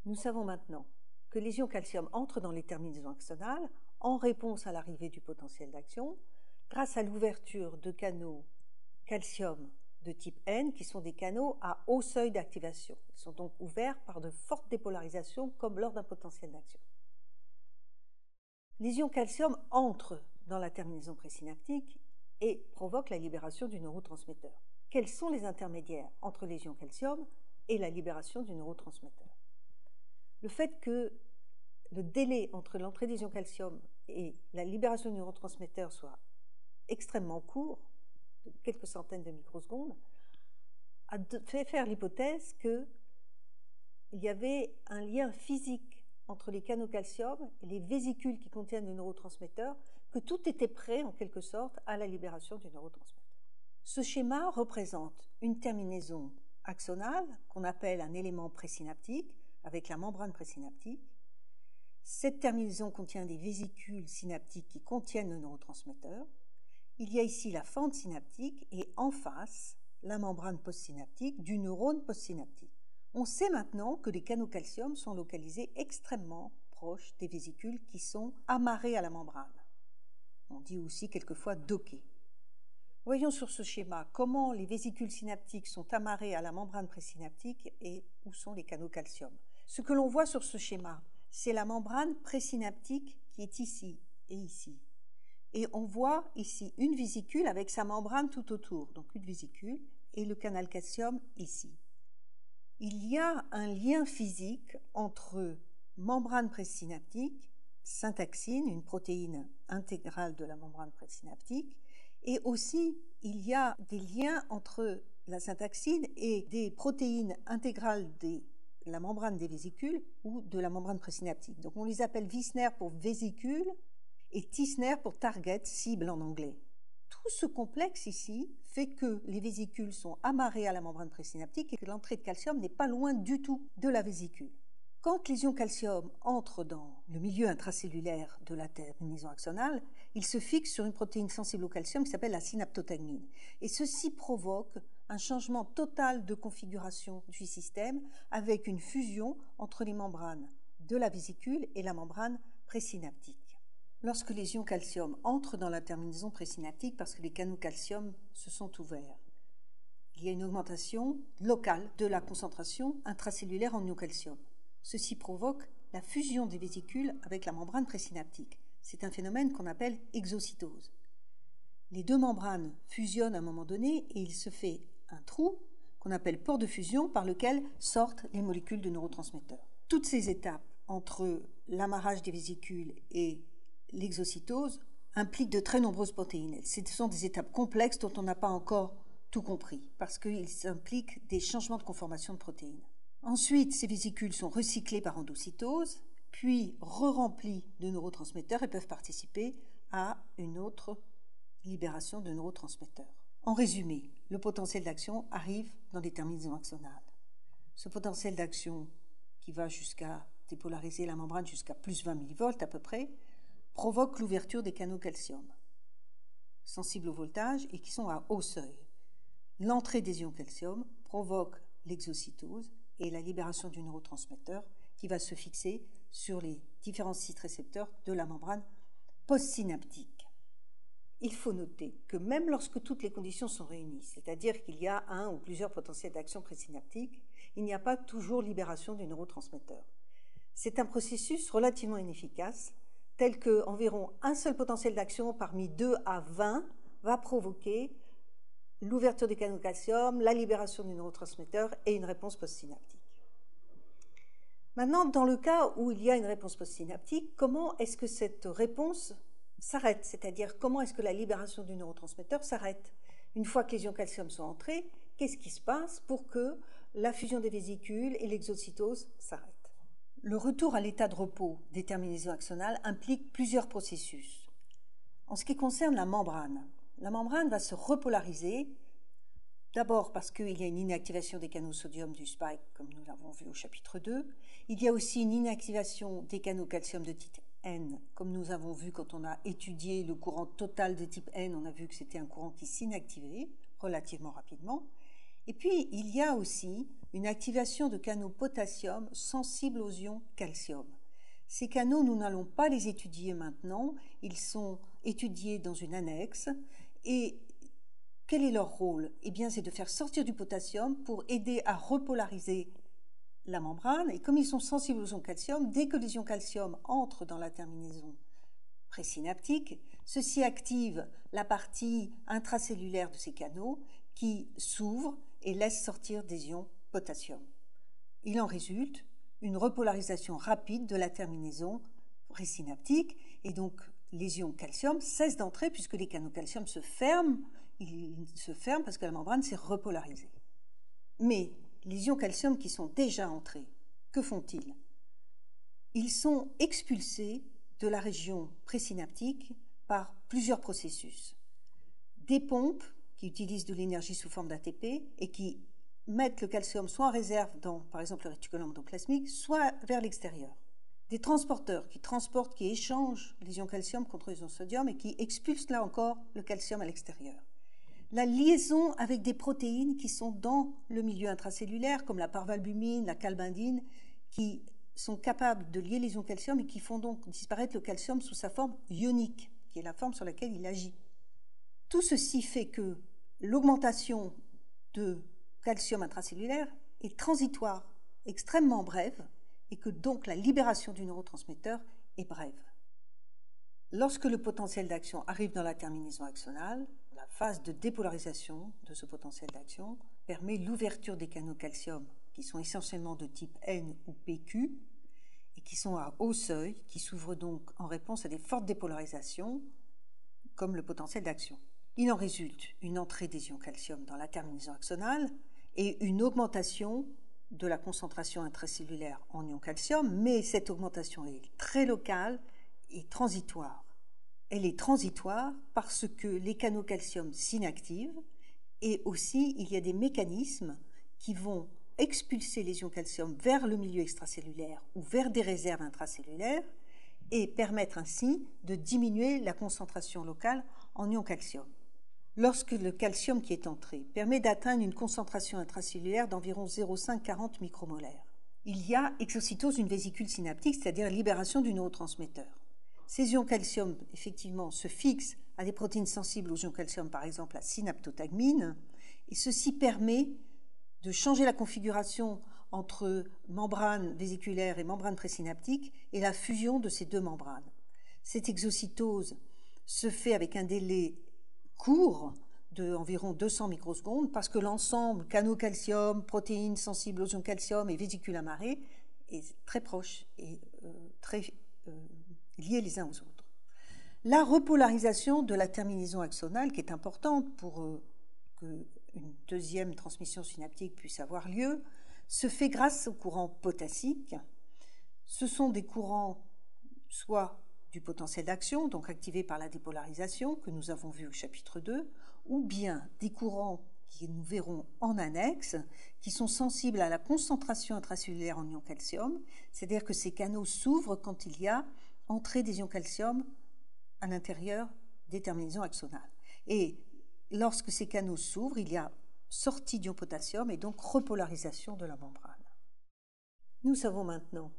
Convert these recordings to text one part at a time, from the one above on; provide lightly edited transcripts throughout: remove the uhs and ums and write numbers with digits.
Nous savons maintenant que les ions calcium entrent dans les terminaisons axonales en réponse à l'arrivée du potentiel d'action grâce à l'ouverture de canaux calcium de type N qui sont des canaux à haut seuil d'activation. Ils sont donc ouverts par de fortes dépolarisations comme lors d'un potentiel d'action. Les ions calcium entrent dans la terminaison présynaptique et provoquent la libération du neurotransmetteur. Quels sont les intermédiaires entre les ions calcium et la libération du neurotransmetteur? Le fait que le délai entre l'entrée des ions calcium et la libération du neurotransmetteur soit extrêmement court, de quelques centaines de microsecondes, a fait faire l'hypothèse qu'il y avait un lien physique entre les canaux calcium et les vésicules qui contiennent le neurotransmetteur, que tout était prêt en quelque sorte à la libération du neurotransmetteur. Ce schéma représente une terminaison axonale qu'on appelle un élément présynaptique avec la membrane présynaptique. Cette terminaison contient des vésicules synaptiques qui contiennent le neurotransmetteur. Il y a ici la fente synaptique et en face, la membrane postsynaptique du neurone postsynaptique. On sait maintenant que les canaux calcium sont localisés extrêmement proches des vésicules qui sont amarrées à la membrane. On dit aussi quelquefois dockées. Voyons sur ce schéma comment les vésicules synaptiques sont amarrées à la membrane présynaptique et où sont les canaux calcium. Ce que l'on voit sur ce schéma, c'est la membrane présynaptique qui est ici et ici. Et on voit ici une vésicule avec sa membrane tout autour, donc une vésicule, et le canal calcium ici. Il y a un lien physique entre membrane présynaptique, syntaxine, une protéine intégrale de la membrane présynaptique, et aussi il y a des liens entre la syntaxine et des protéines intégrales de la membrane des vésicules ou de la membrane présynaptique. Donc on les appelle Wissner pour vésicule et Tissner pour target, cible en anglais. Tout ce complexe ici fait que les vésicules sont amarrées à la membrane présynaptique et que l'entrée de calcium n'est pas loin du tout de la vésicule. Quand les ions calcium entrent dans le milieu intracellulaire de la terminaison axonale, ils se fixent sur une protéine sensible au calcium qui s'appelle la synaptotagmine. Et ceci provoque un changement total de configuration du système avec une fusion entre les membranes de la vésicule et la membrane présynaptique. Lorsque les ions calcium entrent dans la terminaison présynaptique parce que les canaux calcium se sont ouverts, il y a une augmentation locale de la concentration intracellulaire en ions calcium. Ceci provoque la fusion des vésicules avec la membrane présynaptique. C'est un phénomène qu'on appelle exocytose. Les deux membranes fusionnent à un moment donné et il se fait un trou qu'on appelle port de fusion par lequel sortent les molécules de neurotransmetteurs. Toutes ces étapes entre l'amarrage des vésicules et l'exocytose impliquent de très nombreuses protéines. Ce sont des étapes complexes dont on n'a pas encore tout compris parce qu'ils impliquent des changements de conformation de protéines. Ensuite, ces vésicules sont recyclées par endocytose, puis re-remplies de neurotransmetteurs et peuvent participer à une autre libération de neurotransmetteurs. En résumé, le potentiel d'action arrive dans les terminaisons axonales. Ce potentiel d'action, qui va jusqu'à dépolariser la membrane jusqu'à plus 20 millivolts à peu près, provoque l'ouverture des canaux calcium, sensibles au voltage et qui sont à haut seuil. L'entrée des ions calcium provoque l'exocytose et la libération du neurotransmetteur qui va se fixer sur les différents sites récepteurs de la membrane postsynaptique. Il faut noter que même lorsque toutes les conditions sont réunies, c'est-à-dire qu'il y a un ou plusieurs potentiels d'action présynaptique, il n'y a pas toujours libération du neurotransmetteur. C'est un processus relativement inefficace, tel que environ un seul potentiel d'action parmi 2 à 20 va provoquer l'ouverture des canaux calcium, la libération du neurotransmetteur et une réponse postsynaptique. Maintenant, dans le cas où il y a une réponse postsynaptique, comment est-ce que cette réponse s'arrête? C'est-à-dire, comment est-ce que la libération du neurotransmetteur s'arrête? Une fois que les ions calcium sont entrés, qu'est-ce qui se passe pour que la fusion des vésicules et l'exocytose s'arrêtent? Le retour à l'état de repos des terminaisons axonales implique plusieurs processus. En ce qui concerne la membrane va se repolariser, d'abord parce qu'il y a une inactivation des canaux sodium du spike, comme nous l'avons vu au chapitre 2. Il y a aussi une inactivation des canaux calcium de type N, comme nous avons vu quand on a étudié le courant total de type N, on a vu que c'était un courant qui s'inactivait relativement rapidement. Et puis, il y a aussi une activation de canaux potassium sensibles aux ions calcium. Ces canaux, nous n'allons pas les étudier maintenant, ils sont étudiés dans une annexe. Et quel est leur rôle? Eh bien, c'est de faire sortir du potassium pour aider à repolariser la membrane. Et comme ils sont sensibles aux ions calcium, dès que les ions calcium entrent dans la terminaison présynaptique, ceci active la partie intracellulaire de ces canaux qui s'ouvrent et laissent sortir des ions potassium. Il en résulte une repolarisation rapide de la terminaison présynaptique et donc les ions calcium cessent d'entrer puisque les canaux calcium se ferment. Ils se ferment parce que la membrane s'est repolarisée. Mais les ions calcium qui sont déjà entrés, que font-ils? Ils sont expulsés de la région présynaptique par plusieurs processus. Des pompes qui utilisent de l'énergie sous forme d'ATP et qui mettent le calcium soit en réserve dans, par exemple, le réticulum endoplasmique, soit vers l'extérieur. Des transporteurs qui échangent les ions calcium contre les ions sodium et qui expulsent là encore le calcium à l'extérieur. La liaison avec des protéines qui sont dans le milieu intracellulaire, comme la parvalbumine, la calbindine, qui sont capables de lier les ions calcium et qui font donc disparaître le calcium sous sa forme ionique, qui est la forme sur laquelle il agit. Tout ceci fait que l'augmentation de calcium intracellulaire est transitoire, extrêmement brève, et que donc la libération du neurotransmetteur est brève. Lorsque le potentiel d'action arrive dans la terminaison axonale, la phase de dépolarisation de ce potentiel d'action permet l'ouverture des canaux calcium qui sont essentiellement de type N ou PQ et qui sont à haut seuil, qui s'ouvrent donc en réponse à des fortes dépolarisations comme le potentiel d'action. Il en résulte une entrée des ions calcium dans la terminaison axonale et une augmentation de la concentration intracellulaire en ions calcium, mais cette augmentation est très locale et transitoire. Elle est transitoire parce que les canaux calcium s'inactivent et aussi il y a des mécanismes qui vont expulser les ions calcium vers le milieu extracellulaire ou vers des réserves intracellulaires et permettre ainsi de diminuer la concentration locale en ions calcium. Lorsque le calcium qui est entré permet d'atteindre une concentration intracellulaire d'environ 0,5-40 micromolaires, il y a exocytose d'une vésicule synaptique, c'est-à-dire libération du neurotransmetteur. Ces ions calcium, effectivement, se fixent à des protéines sensibles aux ions calcium, par exemple la synaptotagmine, et ceci permet de changer la configuration entre membrane vésiculaire et membrane présynaptique et la fusion de ces deux membranes. Cette exocytose se fait avec un délai court de environ 200 microsecondes parce que l'ensemble canaux calcium, protéines sensibles aux ions calcium et vésicules amarrées est très proche et très liés les uns aux autres. La repolarisation de la terminaison axonale, qui est importante pour qu'une deuxième transmission synaptique puisse avoir lieu, se fait grâce aux courants potassiques. Ce sont des courants soit du potentiel d'action, donc activés par la dépolarisation, que nous avons vu au chapitre 2, ou bien des courants que nous verrons en annexe, qui sont sensibles à la concentration intracellulaire en ions calcium, c'est-à-dire que ces canaux s'ouvrent quand il y a entrée des ions calcium à l'intérieur des terminaisons axonales. Et lorsque ces canaux s'ouvrent, il y a sortie d'ions potassium et donc repolarisation de la membrane. Nous savons maintenant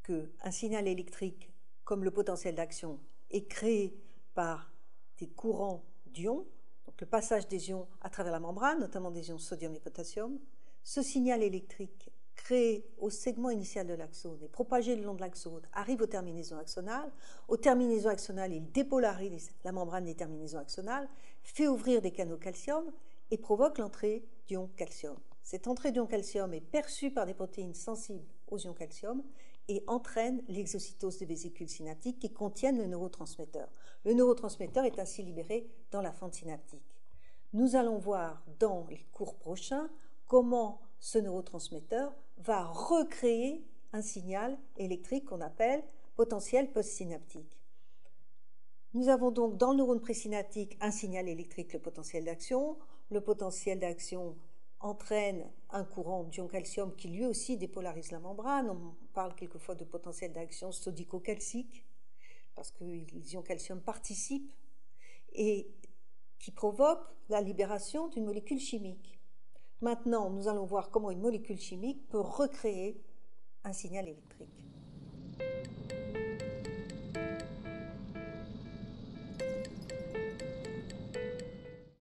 qu'un signal électrique comme le potentiel d'action est créé par des courants d'ions, donc le passage des ions à travers la membrane, notamment des ions sodium et potassium. Ce signal électrique créé au segment initial de l'axone et propagé le long de l'axone arrive aux terminaisons axonales. Aux terminaisons axonales, il dépolarise la membrane des terminaisons axonales, fait ouvrir des canaux calcium et provoque l'entrée d'ions calcium. Cette entrée d'ions calcium est perçue par des protéines sensibles aux ions calcium et entraîne l'exocytose des vésicules synaptiques qui contiennent le neurotransmetteur. Le neurotransmetteur est ainsi libéré dans la fente synaptique. Nous allons voir dans les cours prochains comment ce neurotransmetteur va recréer un signal électrique qu'on appelle potentiel postsynaptique. Nous avons donc dans le neurone présynaptique un signal électrique, le potentiel d'action. Le potentiel d'action entraîne un courant d'ion calcium qui lui aussi dépolarise la membrane. On parle quelquefois de potentiel d'action sodico-calcique parce que les ions calcium participent et qui provoque la libération d'une molécule chimique. Maintenant, nous allons voir comment une molécule chimique peut recréer un signal électrique.